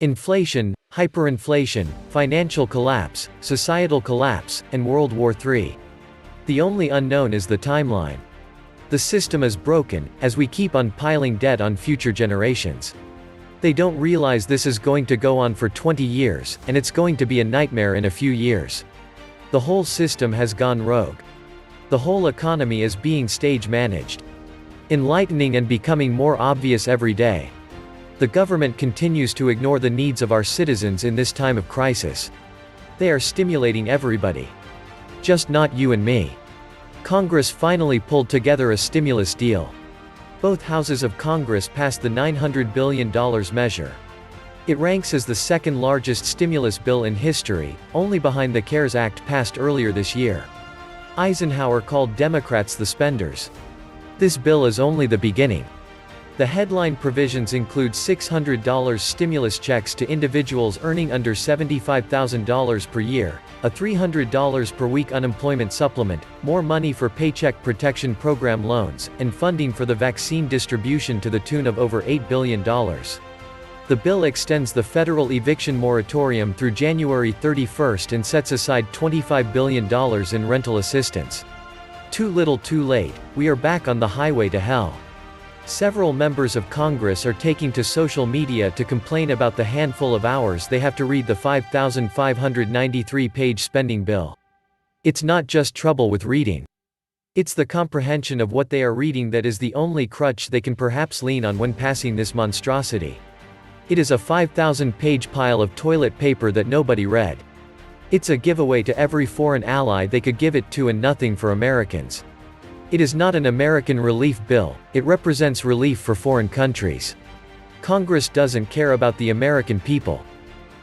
Inflation, hyperinflation, financial collapse, societal collapse, and World War III. The only unknown is the timeline. The system is broken, as we keep on piling debt on future generations. They don't realize this is going to go on for 20 years, and it's going to be a nightmare in a few years. The whole system has gone rogue. The whole economy is being stage managed. Enlightening and becoming more obvious every day. The government continues to ignore the needs of our citizens in this time of crisis. They are stimulating everybody. Just not you and me. Congress finally pulled together a stimulus deal. Both houses of Congress passed the $900 billion measure. It ranks as the second largest stimulus bill in history, only behind the CARES Act passed earlier this year. Eisenhower called Democrats the spenders. This bill is only the beginning. The headline provisions include $600 stimulus checks to individuals earning under $75,000 per year, a $300 per week unemployment supplement, more money for Paycheck Protection Program loans, and funding for the vaccine distribution to the tune of over $8 billion. The bill extends the federal eviction moratorium through January 31 and sets aside $25 billion in rental assistance. Too little too late, we are back on the highway to hell. Several members of Congress are taking to social media to complain about the handful of hours they have to read the 5,593-page spending bill. It's not just trouble with reading. It's the comprehension of what they are reading that is the only crutch they can perhaps lean on when passing this monstrosity. It is a 5,000-page pile of toilet paper that nobody read. It's a giveaway to every foreign ally they could give it to and nothing for Americans. It is not an American relief bill, it represents relief for foreign countries. Congress doesn't care about the American people.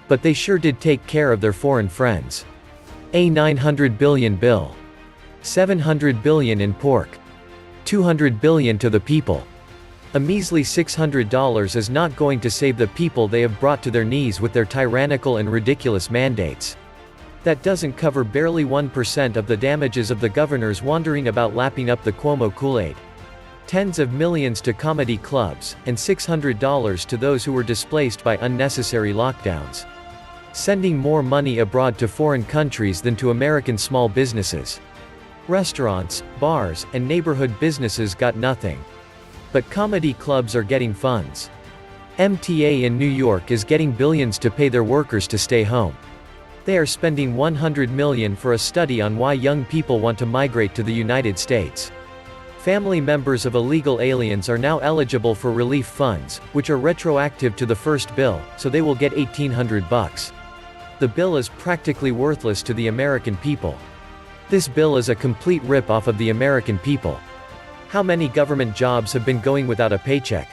But they sure did take care of their foreign friends. A $900 billion bill. $700 billion in pork. $200 billion to the people. A measly $600 is not going to save the people they have brought to their knees with their tyrannical and ridiculous mandates. That doesn't cover barely 1% of the damages of the governors wandering about lapping up the Cuomo Kool-Aid. Tens of millions to comedy clubs, and $600 to those who were displaced by unnecessary lockdowns. Sending more money abroad to foreign countries than to American small businesses. Restaurants, bars, and neighborhood businesses got nothing. But comedy clubs are getting funds. MTA in New York is getting billions to pay their workers to stay home. They are spending $100 million for a study on why young people want to migrate to the United States. Family members of illegal aliens are now eligible for relief funds, which are retroactive to the first bill, so they will get $1,800. The bill is practically worthless to the American people. This bill is a complete rip-off of the American people. How many government jobs have been going without a paycheck?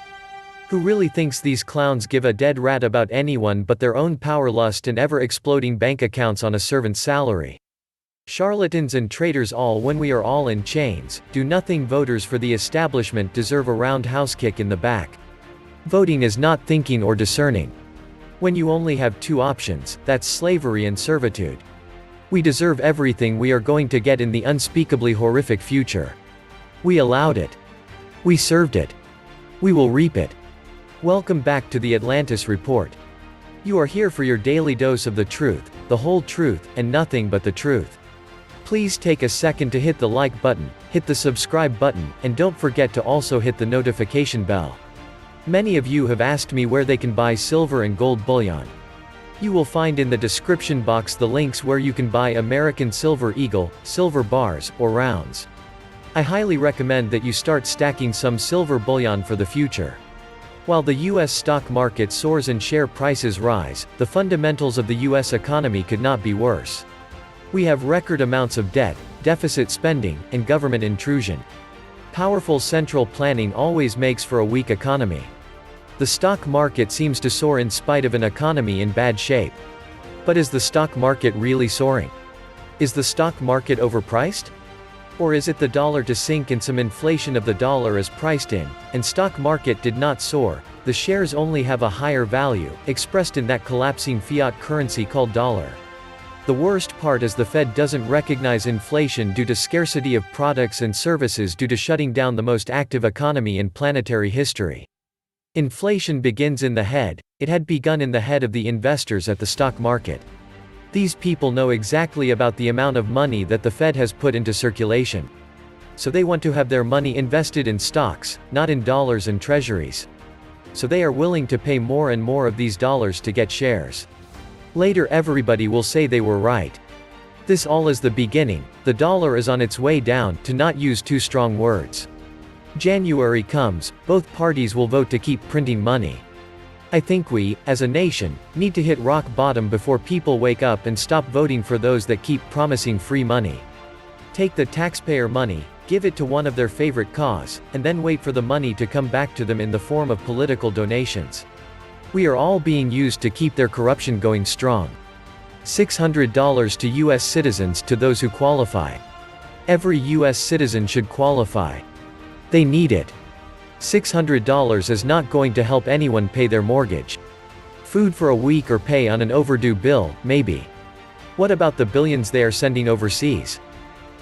Who really thinks these clowns give a dead rat about anyone but their own power lust and ever-exploding bank accounts on a servant's salary? Charlatans and traitors all when we are all in chains, do-nothing voters for the establishment deserve a roundhouse kick in the back. Voting is not thinking or discerning. When you only have two options, that's slavery and servitude. We deserve everything we are going to get in the unspeakably horrific future. We allowed it. We served it. We will reap it. Welcome back to the Atlantis Report. You are here for your daily dose of the truth, the whole truth, and nothing but the truth. Please take a second to hit the like button, hit the subscribe button, and don't forget to also hit the notification bell. Many of you have asked me where they can buy silver and gold bullion. You will find in the description box the links where you can buy American Silver Eagle, silver bars, or rounds. I highly recommend that you start stacking some silver bullion for the future. While the U.S. stock market soars and share prices rise, the fundamentals of the U.S. economy could not be worse. We have record amounts of debt, deficit spending, and government intrusion. Powerful central planning always makes for a weak economy. The stock market seems to soar in spite of an economy in bad shape. But is the stock market really soaring? Is the stock market overpriced? Or is it the dollar to sink and some inflation of the dollar is priced in, and stock market did not soar, the shares only have a higher value, expressed in that collapsing fiat currency called dollar. The worst part is the Fed doesn't recognize inflation due to scarcity of products and services due to shutting down the most active economy in planetary history. Inflation begins in the head. It had begun in the head of the investors at the stock market. These people know exactly about the amount of money that the Fed has put into circulation. So they want to have their money invested in stocks, not in dollars and treasuries. So they are willing to pay more and more of these dollars to get shares. Later everybody will say they were right. This all is the beginning. The dollar is on its way down, to not use too strong words. January comes, both parties will vote to keep printing money. I think we, as a nation, need to hit rock bottom before people wake up and stop voting for those that keep promising free money. Take the taxpayer money, give it to one of their favorite cause, and then wait for the money to come back to them in the form of political donations. We are all being used to keep their corruption going strong. $600 to U.S. citizens to those who qualify. Every U.S. citizen should qualify. They need it. $600 is not going to help anyone pay their mortgage. Food for a week or pay on an overdue bill, maybe. What about the billions they are sending overseas?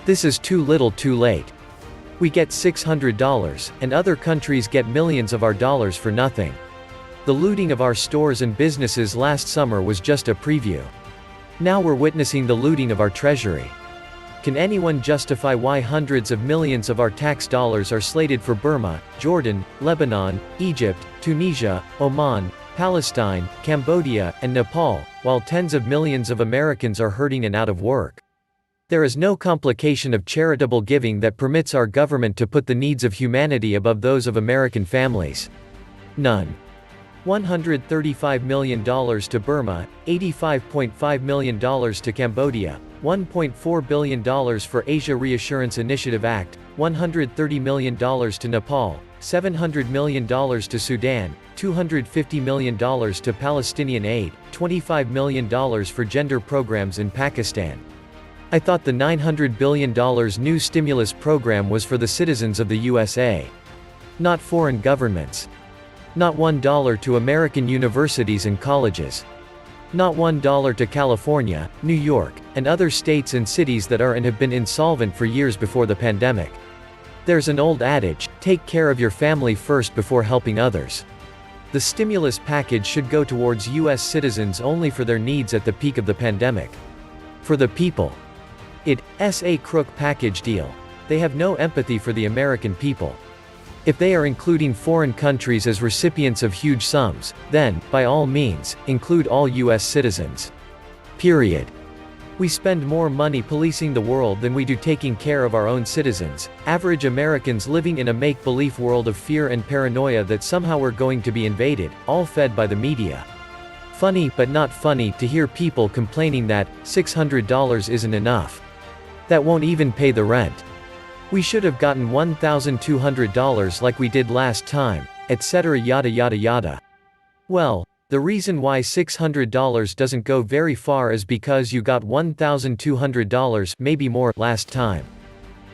This is too little too late. We get $600, and other countries get millions of our dollars for nothing. The looting of our stores and businesses last summer was just a preview. Now we're witnessing the looting of our treasury. Can anyone justify why hundreds of millions of our tax dollars are slated for Burma, Jordan, Lebanon, Egypt, Tunisia, Oman, Palestine, Cambodia, and Nepal, while tens of millions of Americans are hurting and out of work? There is no complication of charitable giving that permits our government to put the needs of humanity above those of American families. None. $135 million to Burma, $85.5 million to Cambodia, $1.4 billion for Asia Reassurance Initiative Act, $130 million to Nepal, $700 million to Sudan, $250 million to Palestinian aid, $25 million for gender programs in Pakistan. I thought the $900 billion new stimulus program was for the citizens of the USA. Not foreign governments. Not $1 to American universities and colleges. Not $1 to California, New York, and other states and cities that are and have been insolvent for years before the pandemic. There's an old adage, take care of your family first before helping others. The stimulus package should go towards U.S. citizens only for their needs at the peak of the pandemic. For the people. It's a crook package deal. They have no empathy for the American people. If they are including foreign countries as recipients of huge sums, then, by all means, include all U.S. citizens. Period. We spend more money policing the world than we do taking care of our own citizens, average Americans living in a make-believe world of fear and paranoia that somehow we're going to be invaded, all fed by the media. Funny but not funny to hear people complaining that $600 isn't enough. That won't even pay the rent. We should have gotten $1,200 like we did last time, etc. yada yada yada. Well, the reason why $600 doesn't go very far is because you got $1,200, maybe more, last time.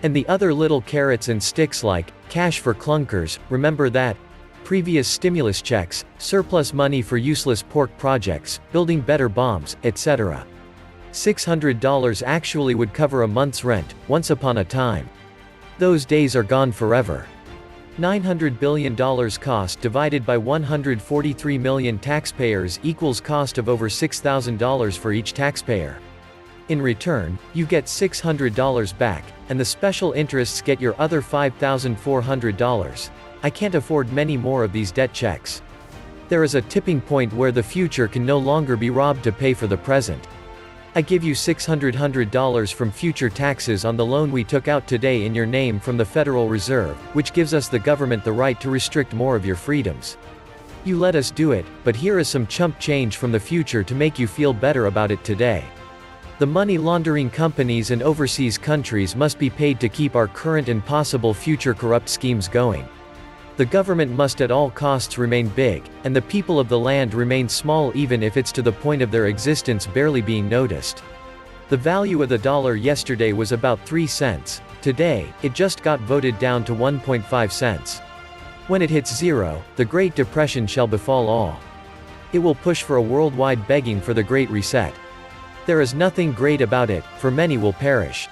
And the other little carrots and sticks like, cash for clunkers, remember that? Previous stimulus checks, surplus money for useless pork projects, building better bombs, etc. $600 actually would cover a month's rent, once upon a time. Those days are gone forever. $900 billion cost divided by 143 million taxpayers equals cost of over $6,000 for each taxpayer. In return, you get $600 back, and the special interests get your other $5,400. I can't afford many more of these debt checks. There is a tipping point where the future can no longer be robbed to pay for the present. I give you $600 from future taxes on the loan we took out today in your name from the Federal Reserve, which gives us the government the right to restrict more of your freedoms. You let us do it, but here is some chump change from the future to make you feel better about it today. The money laundering companies and overseas countries must be paid to keep our current and possible future corrupt schemes going. The government must at all costs remain big, and the people of the land remain small even if it's to the point of their existence barely being noticed. The value of the dollar yesterday was about 3 cents. Today, it just got voted down to 1.5 cents. When it hits zero, the Great Depression shall befall all. It will push for a worldwide begging for the Great Reset. There is nothing great about it, for many will perish.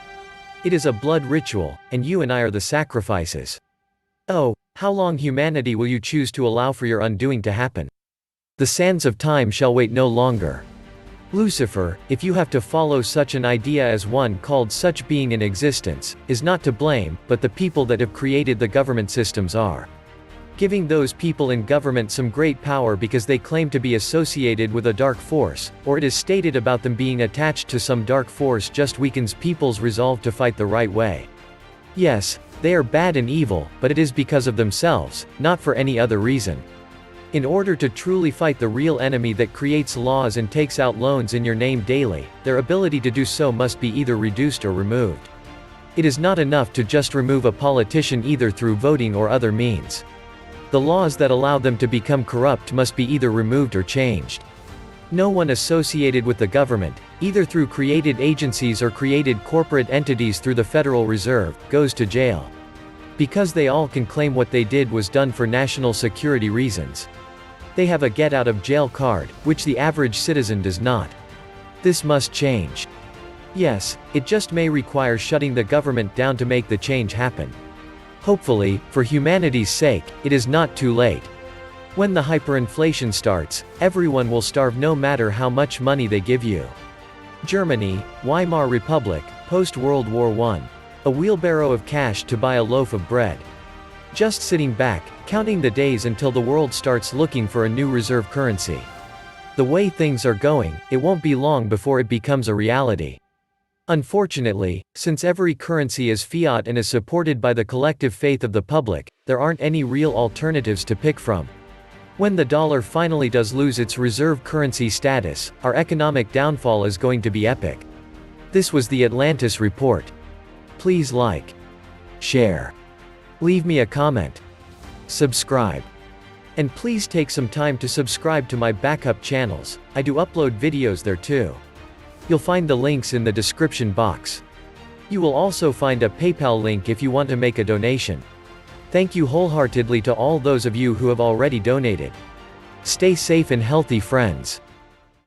It is a blood ritual, and you and I are the sacrifices. Oh, How long, humanity, will you choose to allow for your undoing to happen? The sands of time shall wait no longer. Lucifer, if you have to follow such an idea as one called such being in existence, is not to blame, but the people that have created the government systems are. Giving those people in government some great power because they claim to be associated with a dark force, or it is stated about them being attached to some dark force, just weakens people's resolve to fight the right way. Yes, they are bad and evil, but it is because of themselves, not for any other reason. In order to truly fight the real enemy that creates laws and takes out loans in your name daily, their ability to do so must be either reduced or removed. It is not enough to just remove a politician either through voting or other means. The laws that allow them to become corrupt must be either removed or changed. No one associated with the government, either through created agencies or created corporate entities through the Federal Reserve, goes to jail. Because they all can claim what they did was done for national security reasons. They have a get-out-of-jail card, which the average citizen does not. This must change. Yes, it just may require shutting the government down to make the change happen. Hopefully, for humanity's sake, it is not too late. When the hyperinflation starts, everyone will starve no matter how much money they give you. Germany, Weimar Republic, post-World War I. A wheelbarrow of cash to buy a loaf of bread. Just sitting back, counting the days until the world starts looking for a new reserve currency. The way things are going, it won't be long before it becomes a reality. Unfortunately, since every currency is fiat and is supported by the collective faith of the public, there aren't any real alternatives to pick from. When the dollar finally does lose its reserve currency status, our economic downfall is going to be epic. This was the Atlantis report. Please like, share, leave me a comment, subscribe. And please take some time to subscribe to my backup channels. I do upload videos there too. You'll find the links in the description box. You will also find a PayPal link if you want to make a donation. Thank you wholeheartedly to all those of you who have already donated. Stay safe and healthy, friends.